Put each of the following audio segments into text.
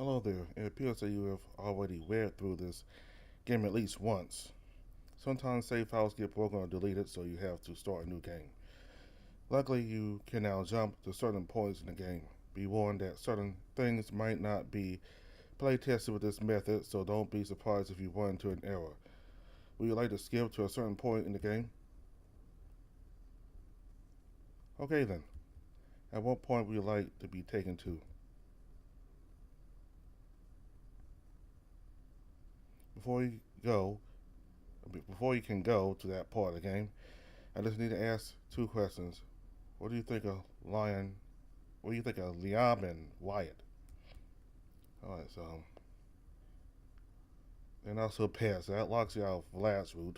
Hello there. It appears that you have already read through this game at least once. Sometimes save files get broken or deleted, so you have to start a new game. Luckily, you can now jump to certain points in the game. Be warned that certain things might not be play tested with this method, so don't be surprised if you run into an error. Would you like to skip to a certain point in the game? Okay then. At what point would you like to be taken to? Before you go, before you can go to that part of the game, I just need to ask two questions. What do you think of Lion? What do you think of Liam and Wyatt? All right, so and also pass. That locks you out of Vlad's route.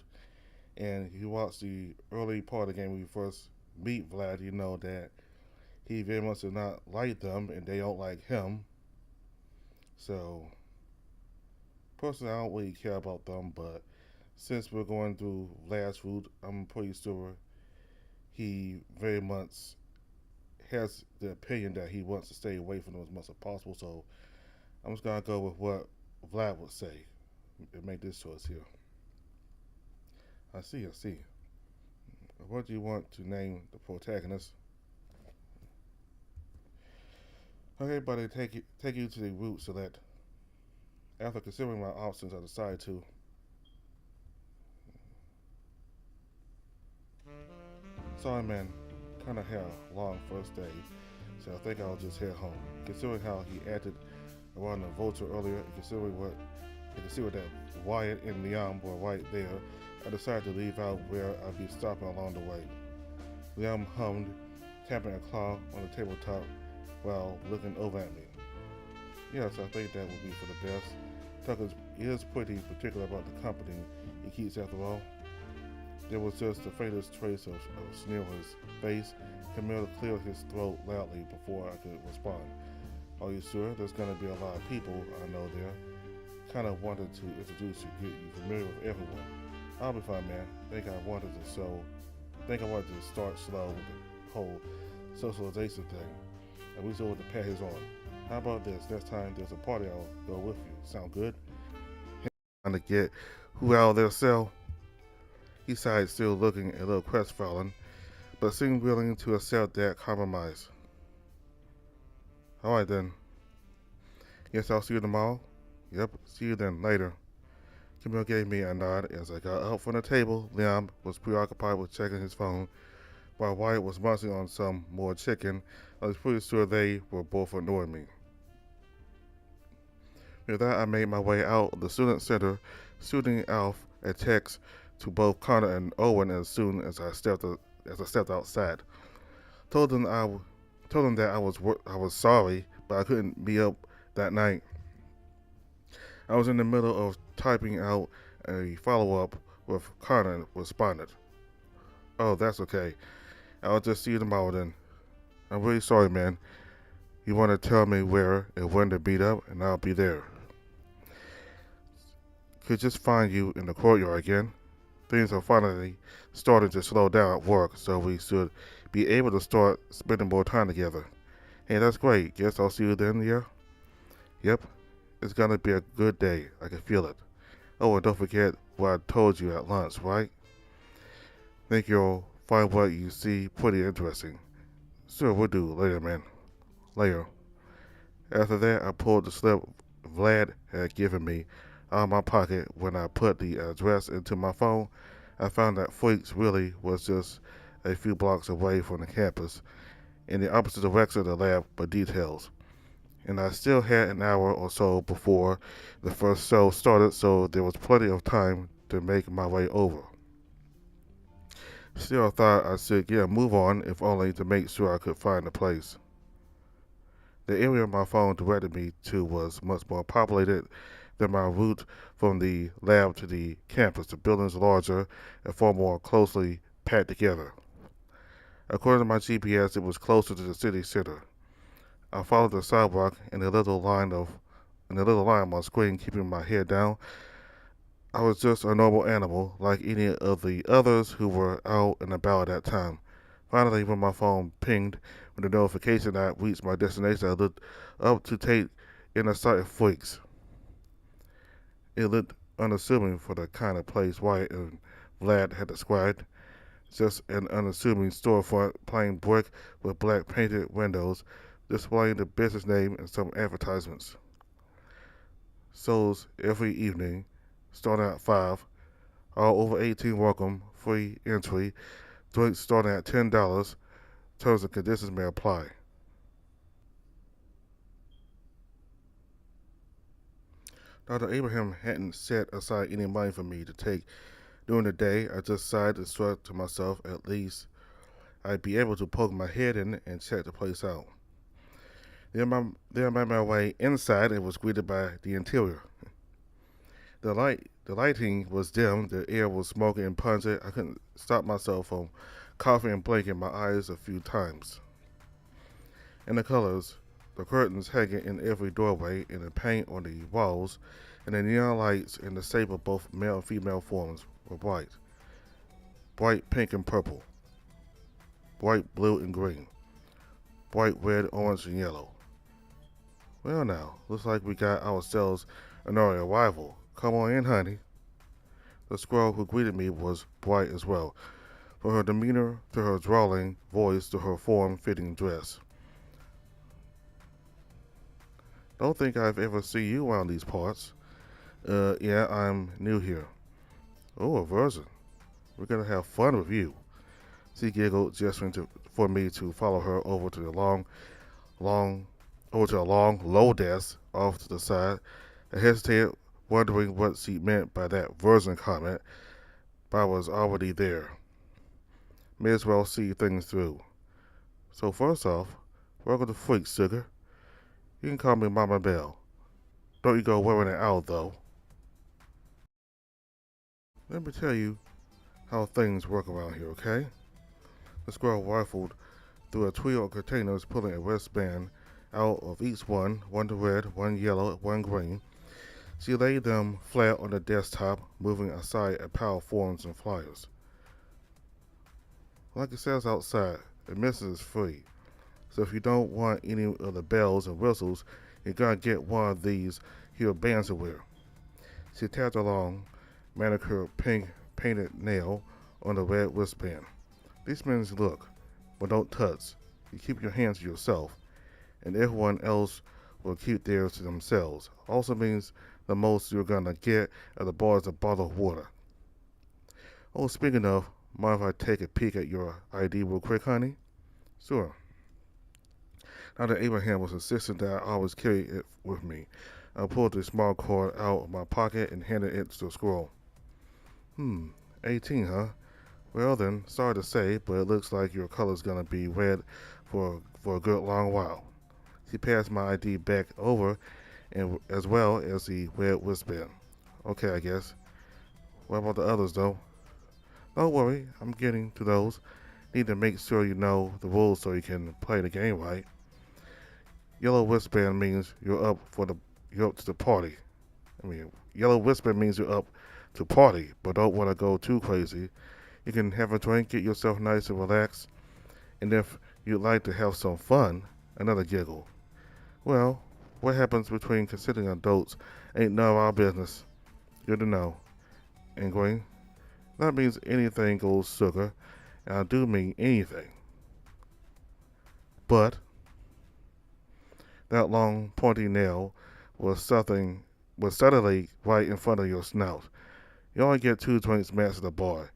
And if you watch the early part of the game when you first meet Vlad, you know that he very much does not like them and they don't like him. So personally, I don't really care about them, but since we're going through Vlad's route, I'm pretty sure he very much has the opinion that he wants to stay away from them as much as possible. So I'm just gonna go with what Vlad would say and make this choice here. I see, I see. What do you want to name the protagonist? Okay, buddy, take you to the route select. After considering my options, I decided to. Sorry, man. Kinda had a long first day, so I think I'll just head home. Considering how he acted around the vulture earlier, and considering that Wyatt and Liam were right there, I decided to leave out where I'd be stopping along the way. Liam hummed, tapping a claw on the tabletop while looking over at me. Yes, I think that would be for the best. Tucker is pretty particular about the company he keeps after all. There was just the faintest trace of sneer on his face. Camille cleared his throat loudly before I could respond. Are you sure? There's gonna be a lot of people I know there. Kinda wanted to introduce you, get you familiar with everyone. I'll be fine, man. Think I wanted to start slow with the whole socialization thing. And we still to pat his arm. How about this? Next time there's a party, I'll go with you. Sound good? Trying to get who out of their cell. He sighed, still looking a little crestfallen, but seemed willing to accept that compromise. All right then. Guess I'll see you tomorrow. Yep, see you then later. Camille gave me a nod as I got up from the table. Liam was preoccupied with checking his phone, while Wyatt was munching on some more chicken. I was pretty sure they were both ignoring me. With that, I made my way out of the student center, shooting off a text to both Connor and Owen as soon as I stepped outside. Told them that I was sorry, but I couldn't be up that night. I was in the middle of typing out a follow up with Connor and responded. Oh, that's okay. I'll just see you tomorrow then. I'm really sorry, man. You want to tell me where and when to beat up, and I'll be there. Could just find you in the courtyard again. Things are finally starting to slow down at work, so we should be able to start spending more time together. Hey, that's great. Guess I'll see you then, yeah? Yep. It's gonna be a good day. I can feel it. Oh, and don't forget what I told you at lunch, right? Think you'll find what you see pretty interesting. Sure, we'll do. Later, man. Later. After that, I pulled the slip Vlad had given me out of my pocket. When I put the address into my phone, I found that Freeks really was just a few blocks away from the campus, in the opposite direction of the lab for details. And I still had an hour or so before the first show started, so there was plenty of time to make my way over. Still, I thought I should get a move on, if only to make sure I could find the place. The area my phone directed me to was much more populated than my route from the lab to the campus. The buildings larger and far more closely packed together. According to my GPS, it was closer to the city center. I followed the sidewalk and the little line on my screen, keeping my head down. I was just a normal animal, like any of the others who were out and about at that time. Finally, when my phone pinged with the notification that I reached my destination, I looked up to take in the sight of Freeks. It looked unassuming for the kind of place Wyatt and Vlad had described. Just an unassuming storefront, plain brick with black painted windows, displaying the business name and some advertisements. Shows every evening, starting at 5. All over 18 welcome, free entry. Drinks starting at $10. Terms and conditions may apply. Dr. Abraham hadn't set aside any money for me to take during the day. I just sighed and shrugged to myself. At least I'd be able to poke my head in and check the place out. Then I made my way inside and was greeted by the interior. The lighting was dim, the air was smoky and pungent. I couldn't stop myself from coughing and blinking my eyes a few times. And the colors, the curtains hanging in every doorway, and the paint on the walls, and the neon lights in the shape of both male and female forms were bright. Bright pink and purple. Bright blue and green. Bright red, orange, and yellow. Well now, looks like we got ourselves an early arrival. Come on in, honey. The squirrel who greeted me was bright as well, from her demeanor to her drawling voice to her form-fitting dress. Don't think I've ever seen you around these parts. Yeah, I'm new here. Oh, a virgin. We're gonna have fun with you. She giggled, gesturing for me to follow her over to the long, low desk off to the side. I hesitated, wondering what she meant by that virgin comment, but I was already there. May as well see things through. So first off, welcome to Freaks, sugar. You can call me Mama Bell. Don't you go wearing it out, though. Let me tell you how things work around here, okay? The squirrel rifled through a trio of containers, pulling a wristband out of each one red, one yellow, one green. She laid them flat on the desktop, moving aside a pile of forms and flyers. Like it says outside, admission is free. So if you don't want any of the bells and whistles, you're gonna get one of these here bands to wear. She tapped a long, manicured pink painted nail on the red wristband. This means look, but don't touch. You keep your hands to yourself, and everyone else will keep theirs to themselves. Also means the most you're gonna get at the bar is a bottle of water. Oh, speaking of, mind if I take a peek at your ID real quick, honey? Sure. Now that Abraham was insistent that I always carry it with me, I pulled a small card out of my pocket and handed it to the squirrel. 18, huh? Well then, sorry to say, but it looks like your color's gonna be red for a good long while. She passed my ID back over, and as well as the red wristband. Okay, I guess. What about the others, though? Don't worry, I'm getting to those. Need to make sure you know the rules so you can play the game right. Yellow wristband means you're up to the party. Yellow wristband means you're up to party, but don't want to go too crazy. You can have a drink, get yourself nice and relaxed, and if you'd like to have some fun, another giggle. Well, what happens between consenting adults ain't none of our business. Good to know. And Green, that means anything goes, sugar, and I do mean anything. But that long pointy nail was suddenly right in front of your snout. You only get 2 drinks max at the bar.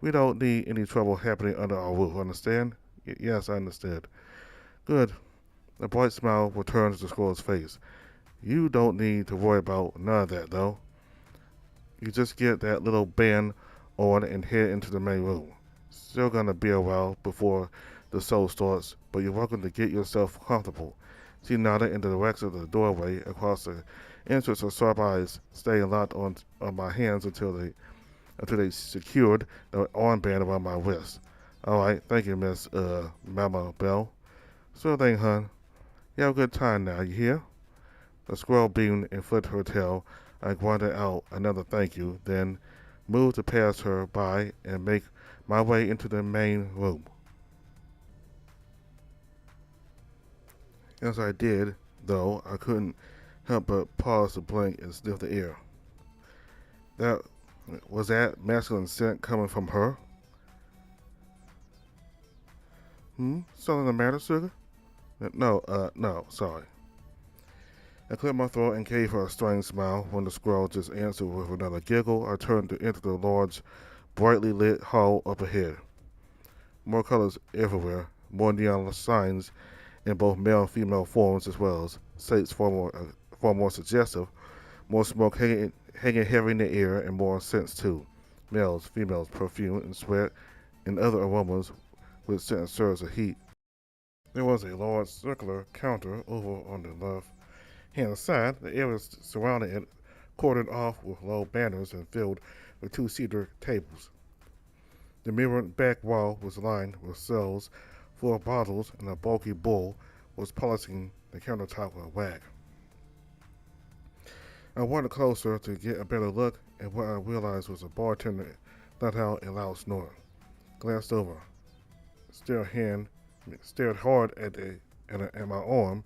We don't need any trouble happening under our roof, understand? Yes, I understood. Good. A bright smile returned to the squirrel's face. You don't need to worry about none of that, though. You just get that little band on and head into the main room. Still gonna be a while before the show starts, but you're welcome to get yourself comfortable. She nodded in the direction of the doorway across the entrance, her sharp eyes staying locked on my hands until they secured the armband around my wrist. All right, thank you, Miss Mama Bell. Sure thing, hon. You have a good time now, you hear? The squirrel beamed and flipped her tail. I grunted out another thank you, then moved to pass her by and make my way into the main room. As I did, though, I couldn't help but pause to blink and sniff the air. That was that masculine scent coming from her? Something the matter, sugar? No, sorry. I cleared my throat and gave her a strange smile when the squirrel just answered with another giggle. I turned to enter the large, brightly lit hall up ahead. More colors everywhere, more neon signs in both male and female forms as well as sights far more suggestive, more smoke hanging heavy in the air, and more scents too. Males, females, perfume and sweat, and other aromas which scent serves of heat. There was a large circular counter over on the left hand side. The area surrounding it cordoned off with low banners and filled with two-seater tables. The mirrored back wall was lined with shelves full of bottles, and a bulky bull was polishing the countertop with a wag. I wandered closer to get a better look, and what I realized was a bartender let out a loud snort. Glanced over, stared hard at my arm,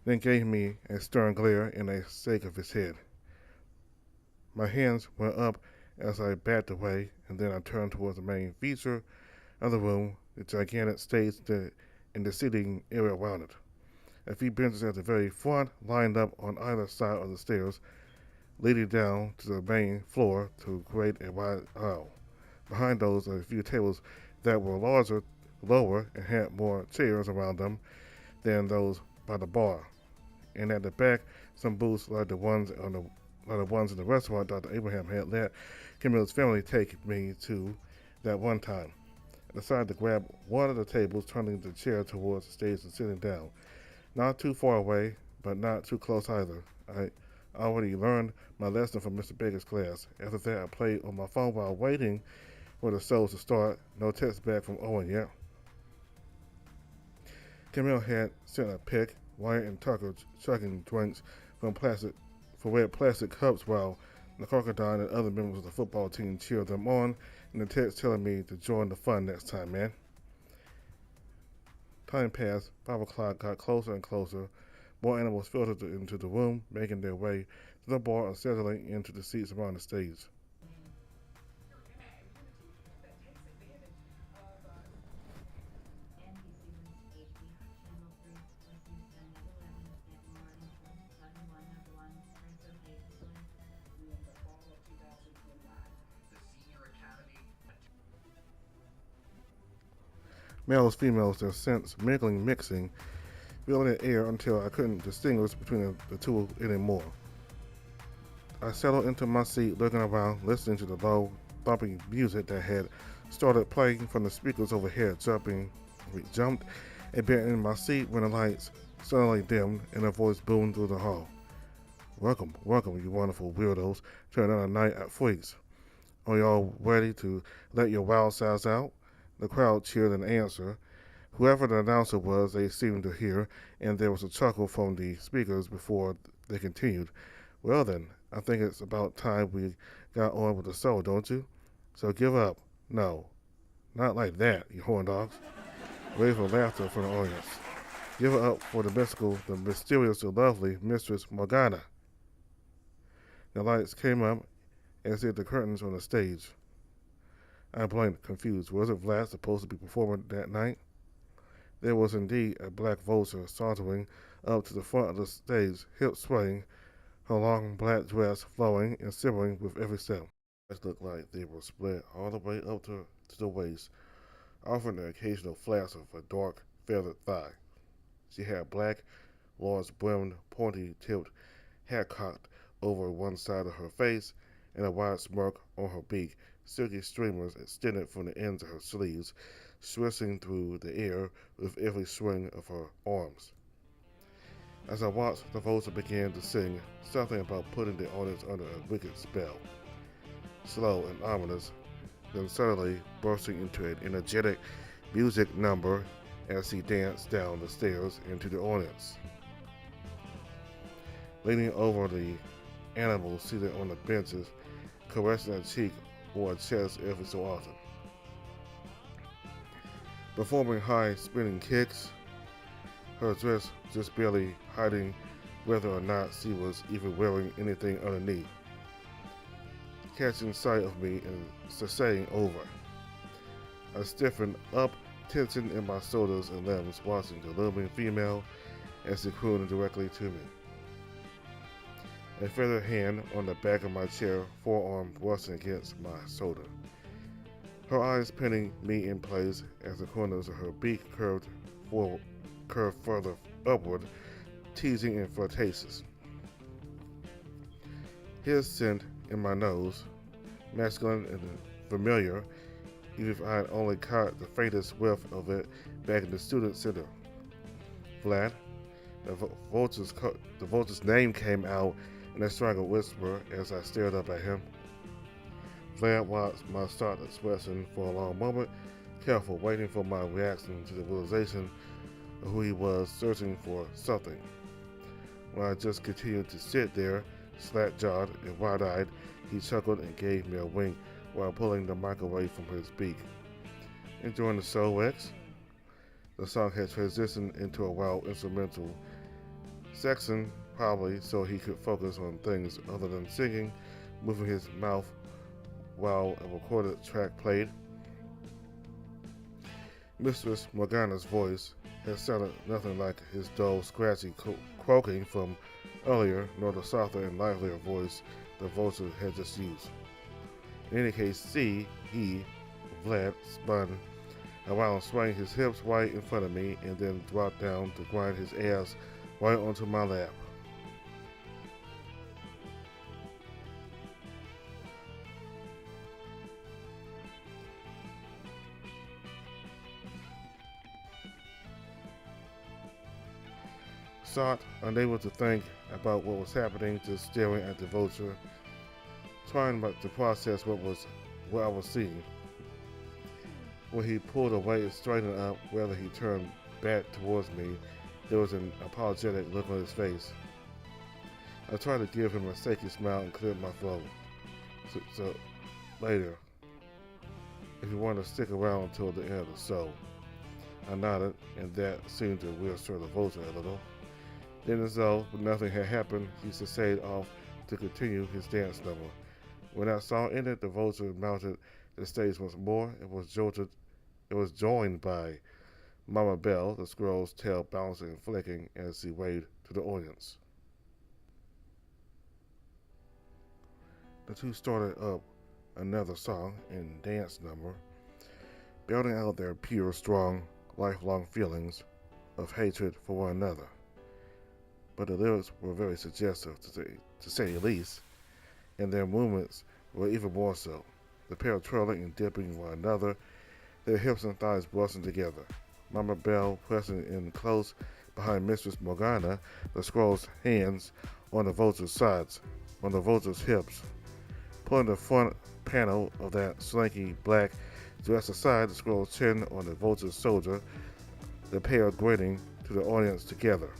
then gave me a stern glare and a shake of his head. My hands went up as I backed away, and then I turned towards the main feature of the room, the gigantic stage and the seating area around it. A few benches at the very front lined up on either side of the stairs, leading down to the main floor to create a wide aisle. Behind those are a few tables that were larger, lower, and had more chairs around them than those by the bar. And at the back, some booths like the ones in the restaurant Dr. Abraham had let Camille's family take me to that one time. I decided to grab one of the tables, turning the chair towards the stage and sitting down. Not too far away, but not too close either. I already learned my lesson from Mr. Baker's class. After that, I played on my phone while waiting for the shows to start. No text back from Owen yet. Camille had sent a pic, Wyatt and Tucker chugging drinks from red plastic cups while the crocodile and other members of the football team cheered them on, and the text telling me to join the fun next time, man. Time passed. 5 o'clock got closer and closer. More animals filtered into the room, making their way to the bar and settling into the seats around the stage. Males, females, their scents mixing, filling the air until I couldn't distinguish between the two anymore. I settled into my seat, looking around, listening to the low, thumping music that had started playing from the speakers overhead. Jumped a bit in my seat when the lights suddenly dimmed and a voice boomed through the hall. Welcome, you wonderful weirdos, to another night at Freaks. Are y'all ready to let your wild sides out? The crowd cheered in answer. Whoever the announcer was, they seemed to hear, and there was a chuckle from the speakers before they continued. Well then, I think it's about time we got on with the show, don't you? So give up. No, not like that, you horn dogs. Wave for laughter from the audience. Give it up for the mysterious, the lovely Mistress Morgana. The lights came up as did the curtains on the stage. I blinked, confused. Was it Vlad supposed to be performing that night? There was indeed a black vulture sauntering up to the front of the stage, hips swaying, her long black dress flowing and shivering with every step. Her eyes looked like they were split all the way up to the waist, offering an occasional flash of a dark, feathered thigh. She had black, large-brimmed, pointy-tipped hat cocked over one side of her face and a wide smirk on her beak. Silky streamers extended from the ends of her sleeves, swishing through the air with every swing of her arms. As I watched, the vulture began to sing, something about putting the audience under a wicked spell. Slow and ominous, then suddenly bursting into an energetic music number as she danced down the stairs into the audience. Leaning over the animals seated on the benches, caressing a cheek or a chest every so often. Performing high spinning kicks, her dress just barely hiding whether or not she was even wearing anything underneath. Catching sight of me and saying over. I stiffened up, tension in my shoulders and limbs, watching the looming female as she crooned directly to me. A feathered hand on the back of my chair, forearm brushing against my shoulder. Her eyes pinning me in place as the corners of her beak curved further upward, teasing and flirtatious. His scent in my nose, masculine and familiar, even if I had only caught the faintest whiff of it back in the student center. Vlad, the vulture's name came out in a strangled whisper as I stared up at him. Vlad watched my startled expression for a long moment, careful, waiting for my reaction to the realization of who he was, searching for something. When I just continued to sit there, slack-jawed and wide-eyed, he chuckled and gave me a wink while pulling the mic away from his beak. Enjoying the show, Rex? The song had transitioned into a wild instrumental section, probably so he could focus on things other than singing, moving his mouth while a recorded track played. Mistress Morgana's voice had sounded nothing like his dull, scratchy croaking from earlier, nor the softer and livelier voice the vulture had just used. In any case, Vlad, spun around, swaying his hips right in front of me, and then dropped down to grind his ass right onto my lap. Sought, unable to think about what was happening, just staring at the vulture, trying to process what I was seeing. When he pulled away and straightened up, whether he turned back towards me, there was an apologetic look on his face. I tried to give him a shaky smile and cleared my throat. So later, if you want to stick around until the end of the show. I nodded, and that seemed to reassure the vulture a little. Then, as though nothing had happened, he essayed off to continue his dance number. When that song ended, the vulture mounted the stage once more. It was joined by Mama Belle, the squirrel's tail bouncing and flicking as she waved to the audience. The two started up another song and dance number, building out their pure, strong, lifelong feelings of hatred for one another. But the lyrics were very suggestive, to say the least, and their movements were even more so. The pair twirling and dipping one another, their hips and thighs brushing together. Mama Belle pressing in close behind Mistress Morgana, the squirrel's hands on the vulture's sides, on the vulture's hips. Pulling the front panel of that slinky black dress aside, the squirrel's chin on the vulture's shoulder, the pair grinning to the audience together.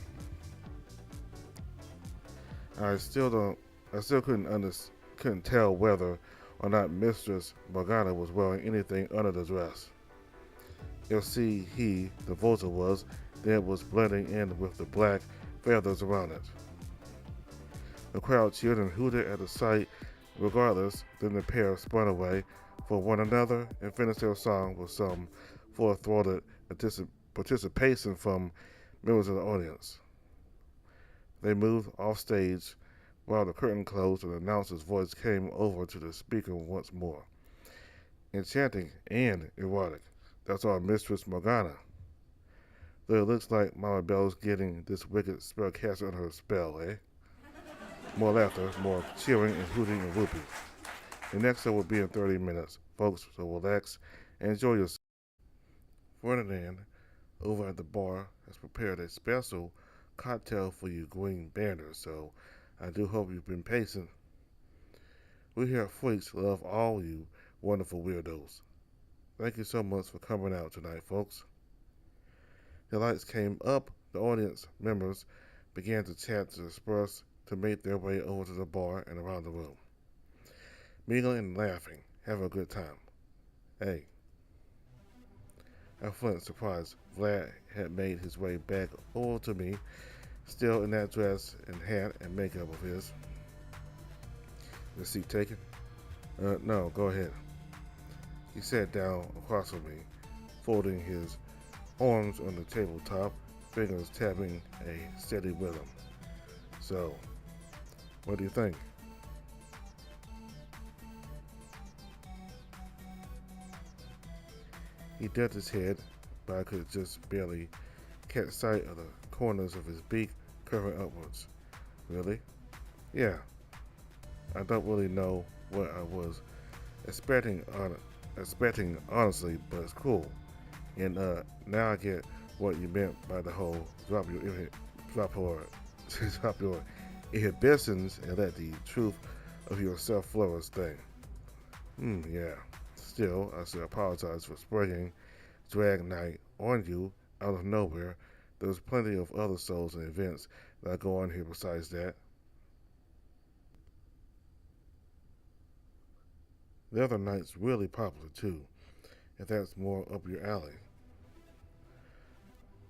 I still couldn't tell whether or not Mistress Morgana was wearing anything under the dress. If the vulture was, then it was blending in with the black feathers around it. The crowd cheered and hooted at the sight. Regardless, then the pair spun away for one another and finished their song with some full-throated participation from members of the audience. They moved off stage while the curtain closed and the announcer's voice came over to the speaker once more. Enchanting and erotic. That's our Mistress Morgana. Though it looks like Mama Belle's getting this wicked spellcaster under her spell, eh? More laughter, more cheering and hooting and whooping. The next show will be in 30 minutes, folks, so relax and enjoy yourself. Ferdinand, over at the bar, has prepared a special cocktail for you green banners, so I do hope you've been patient. We here at Freaks love all you wonderful weirdos. Thank you so much for coming out tonight, folks. The lights came up, the audience members began to chat, to disperse, to make their way over to the bar and around the room. Mingling and laughing, having a good time. Hey. I flinched, surprised. Vlad had made his way back over to me, Still in that dress and hat and makeup of his. The seat taken? No, go ahead. He sat down across from me, folding his arms on the tabletop, fingers tapping a steady rhythm. So, what do you think? He ducked his head, but I could just barely catch sight of the corners of his beak curving upwards. Really? Yeah, I don't really know what I was expecting, honestly, but it's cool. And now I get what you meant by the whole drop your drop your inhibitions and let the truth of yourself flourish thing. Yeah. Still, I should apologize for springing drag night on you out of nowhere. There's plenty of other shows and events that go on here besides that. The other night's really popular too, if that's more up your alley.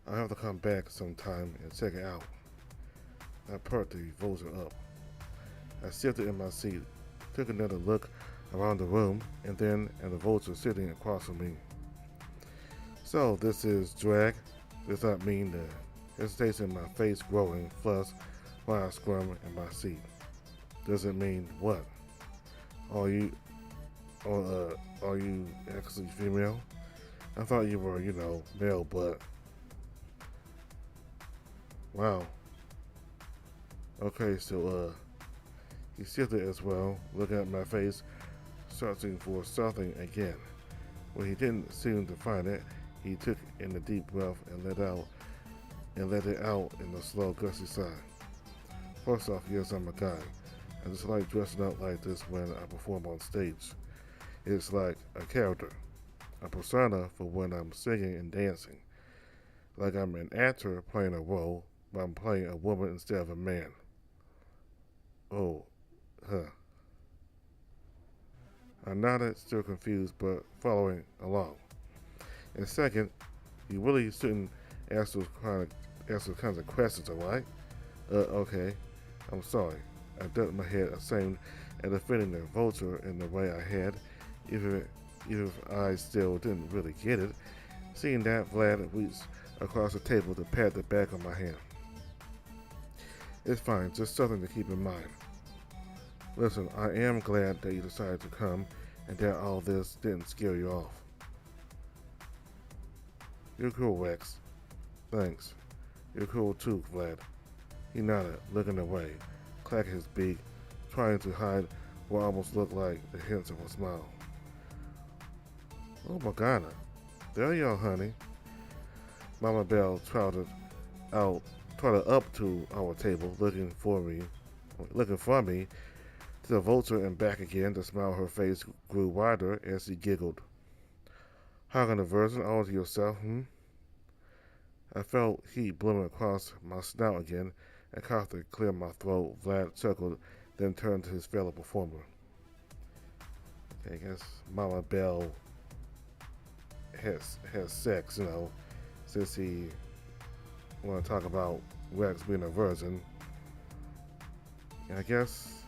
I'll have to come back sometime and check it out. I perked the Vulture up. I shifted in my seat, took another look around the room, and then at the Vulture sitting across from me. So, this is drag. Does not mean the hesitation in my face growing, plus while I squirm in my seat. Does it mean what? Are you, are you actually female? I thought you were, male, but wow. Okay, so he shifted as well, looking at my face, searching for something again. When he didn't seem to find it, he took in a deep breath and let it out in a slow, gusty sigh. First off, yes, I'm a guy. I just like dressing up like this when I perform on stage. It's like a character, a persona for when I'm singing and dancing. Like I'm an actor playing a role, but I'm playing a woman instead of a man. Oh, huh. I nodded, still confused, but following along. And second, you really shouldn't ask those kinds of questions, alright? Okay. I'm sorry. I ducked my head, ashamed at defending the Vulture in the way I had, even if I still didn't really get it. Seeing that, Vlad reached across the table to pat the back of my hand. It's fine, just something to keep in mind. Listen, I am glad that you decided to come and that all this didn't scare you off. You're cool, Rex. Thanks. You're cool too, Vlad. He nodded, looking away, clacking his beak, trying to hide what almost looked like the hints of a smile. Oh, Morgana. There you are, honey. Mama Bell trotted up to our table, looking from me to the Vulture and back again. The smile on her face grew wider as she giggled. Hogging the virgin all to yourself, I felt heat blooming across my snout again and coughed to clear my throat. Vlad chuckled, then turned to his fellow performer. Okay, I guess Mama Bell has sex, since he want to talk about Rex being a virgin. And I guess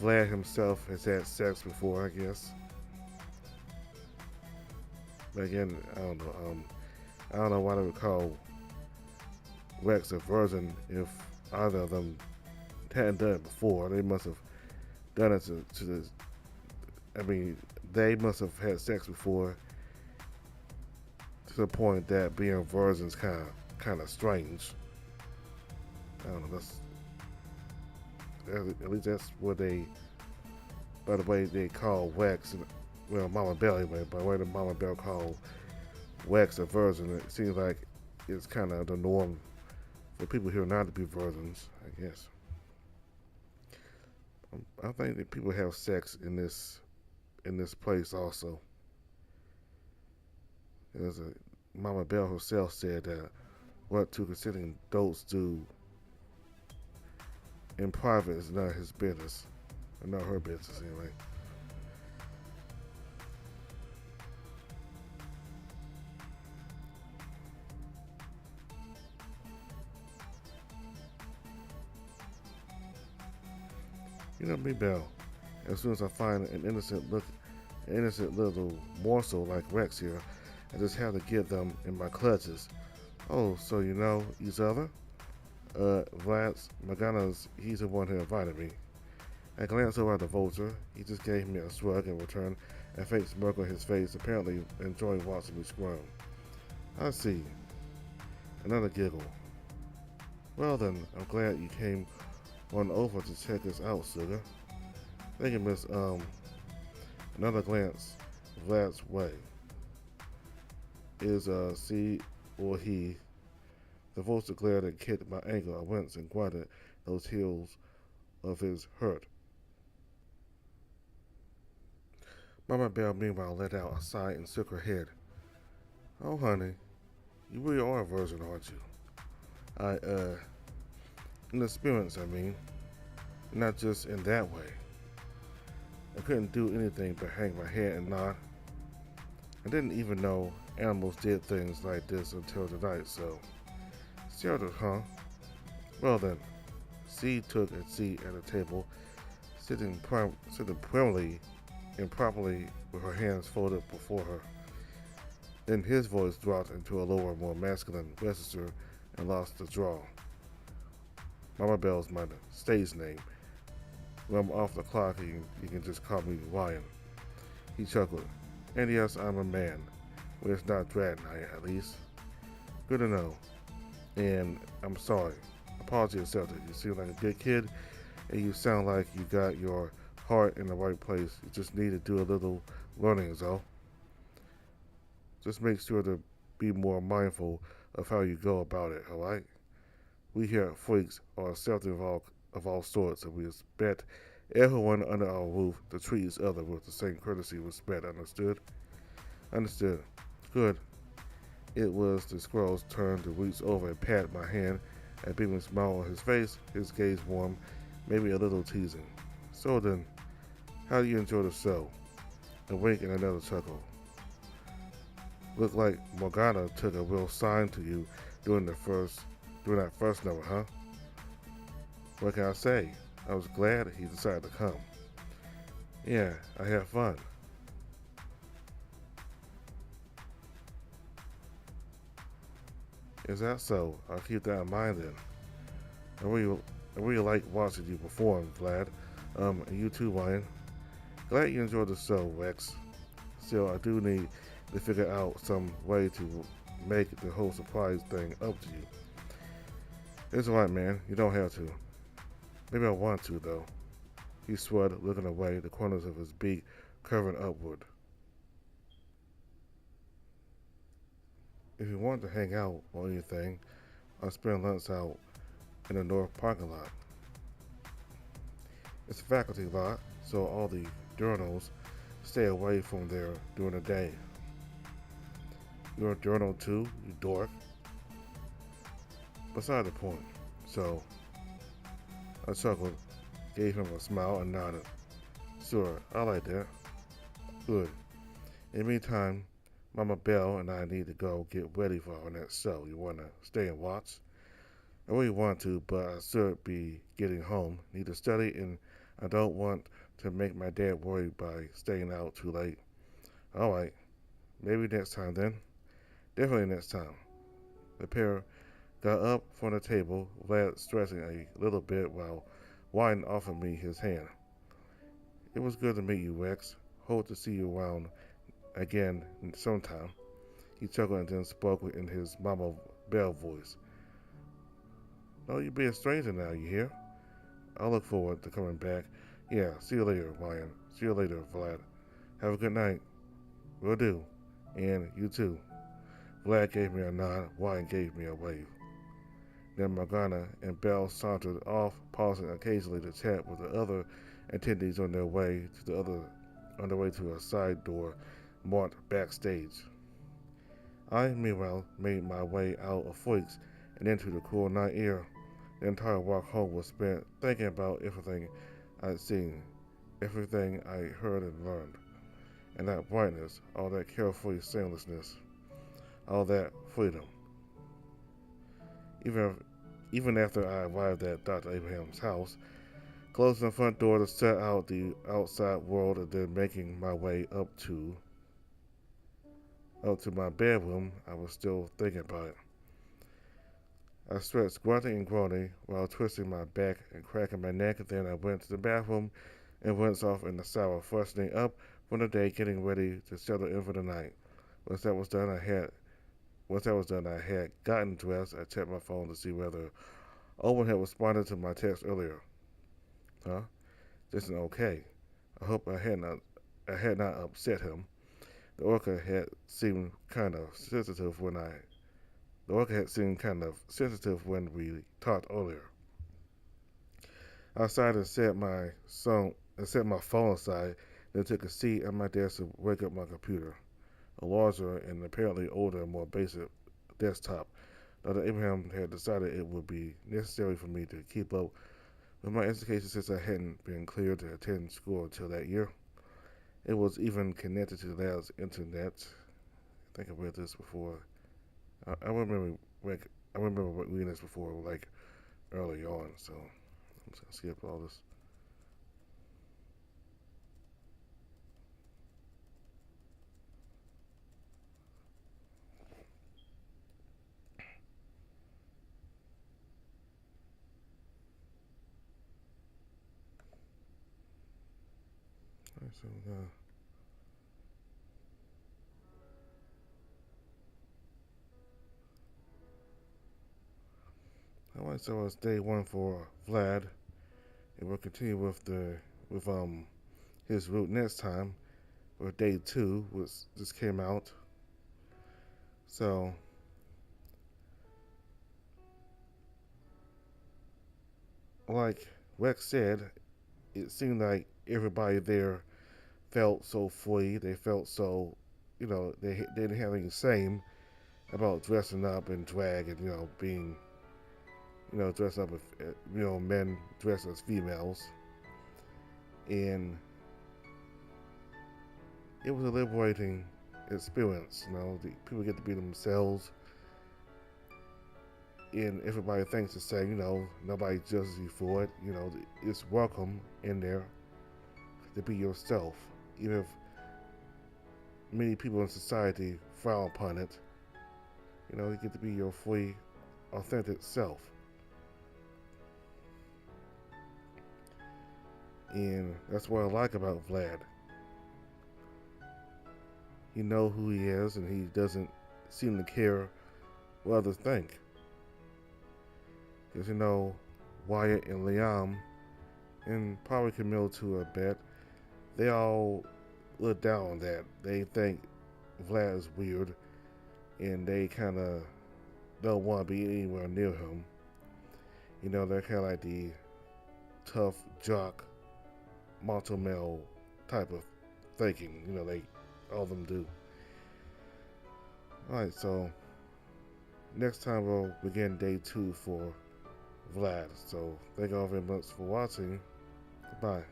Vlad himself has had sex before, I guess. But again, I don't know. I don't know why they would call Rex a virgin if either of them hadn't done it before. They must have done it to the. I mean, they must have had sex before to the point that being virgins kind of strange. I don't know. At least that's what they. By the way, they call Rex. Well, Mama Bell anyway. By the way, the Mama Bell called Wax a virgin. It seems like it's kind of the norm for people here not to be virgins, I guess. I think that people have sex in this place also. There's a Mama Bell herself said that what two consenting adults do in private is not his business, or not her business anyway. You know me, Belle. As soon as I find an innocent little morsel like Rex here, I just have to get them in my clutches. Oh, so you know each other? Vlad's Magana's, he's the one who invited me. I glanced over at the vulture. He just gave me a shrug in return, a fake smirk on his face, apparently enjoying watching me squirm. I see. Another giggle. Well then, I'm glad you came on over to check us out, sugar. Thank you, Miss, another glance Vlad's way. Is, she or he? The vulture glared and kicked my ankle. I winced and grunted those heels of his hurt. Mama Belle, meanwhile, let out a sigh and shook her head. Oh, honey, you really are a virgin, aren't you? In experience, I mean. Not just in that way. I couldn't do anything but hang my head and nod. I didn't even know animals did things like this until tonight, so. Sheltered, huh? Well then. C took a seat at a table, sitting primly and properly with her hands folded before her. Then his voice dropped into a lower, more masculine register and lost the drawl. Mama Belle's my stage name. When I'm off the clock, you can just call me Ryan. He chuckled. And yes, I'm a man. Well, it's not drag night, at least. Good to know. And I'm sorry. Apology accepted. You seem like a good kid, and you sound like you got your heart in the right place. You just need to do a little learning, is all. Just make sure to be more mindful of how you go about it, alright? We here at Freaks are accepting of all sorts, and we expect everyone under our roof to treat each other with the same courtesy and respect. Understood? Understood. Good. It was the squirrel's turn to reach over and pat my hand. A beaming smile on his face, his gaze warm, maybe a little teasing. So then, how do you enjoy the show? A wink and another chuckle. Looked like Morgana took a real sign to you during that first number, huh? What can I say? I was glad he decided to come. Yeah, I had fun. Is that so? I'll keep that in mind then. I really like watching you perform, Vlad. And you too, Ryan. Glad you enjoyed the show, Rex. Still, I do need to figure out some way to make the whole surprise thing up to you. It's alright, man. You don't have to. Maybe I want to, though. He shrugged, looking away, the corners of his beak curving upward. If you want to hang out or anything, I'll spend lunch out in the north parking lot. It's a faculty lot, so all the journals stay away from there during the day. You're a journal too, you dork. Beside the point. So, I chuckled, gave him a smile, and nodded. Sure, I like that. Good. In the meantime, Mama Belle and I need to go get ready for our next show. You want to stay and watch? I really want to, but I should be getting home. Need to study, and I don't want to make my dad worry by staying out too late. Alright, maybe next time then. Definitely next time. The pair got up from the table, Vlad stressing a little bit while Wine offered me his hand. It was good to meet you, Rex. Hope to see you around again sometime. He chuckled and then spoke in his Mama Belle voice. No, you be a stranger now, you hear? I look forward to coming back. Yeah, see you later, Ryan. See you later, Vlad. Have a good night. Will do. And you too. Vlad gave me a nod. Ryan gave me a wave. Then Morgana and Belle sauntered off, pausing occasionally to chat with the other attendees on their way to a side door marked backstage. I, meanwhile, made my way out of Freaks and into the cool night air. The entire walk home was spent thinking about everything I'd seen, everything I heard and learned, and that brightness, all that carefree shamelessness, all that freedom. Even after I arrived at Dr. Abraham's house, Closing the front door to set out the outside world and then making my way up to my bedroom, I was still thinking about it. I stretched, grunting and groaning while twisting my back and cracking my neck. Then I went to the bathroom and rinsed off in the shower, freshening up from the day, getting ready to settle in for the night. Once that was done, I had gotten dressed. I checked my phone to see whether Owen had responded to my text earlier. Huh? This is okay. I hope I had not upset him. The orca had seemed kind of sensitive when I The orca had seemed kind of sensitive when we talked earlier. I sighed and set my phone aside, then took a seat at my desk to wake up my computer, a larger and apparently older and more basic desktop. Dr. Abraham had decided it would be necessary for me to keep up with my education since I hadn't been cleared to attend school until that year. It was even connected to the lab's internet. I think I read this before. I remember like I remember reading this before, like early on. So I'm just gonna skip all this. All right, so it's day one for Vlad, and we'll continue with his route next time. Or day two, which just came out. So like Rex said, it seemed like everybody there felt so free. They felt so, they didn't have any shame about dressing up in drag and being, dressing up with, men dressed as females, and it was a liberating experience. The people get to be themselves, and everybody thinks the same. Nobody judges you for it. It's welcome in there to be yourself, even if many people in society frown upon it. You get to be your free, authentic self. And that's what I like about Vlad. He knows who he is, and he doesn't seem to care what others think. Because Wyatt and Liam, and probably Camille too a bit, they all look down on that. They think Vlad is weird, and they kind of don't want to be anywhere near him. They're kind of like the tough jock, macho male type of thinking. All of them do. Alright, so next time we'll begin day two for Vlad. So thank you all very much for watching. Goodbye.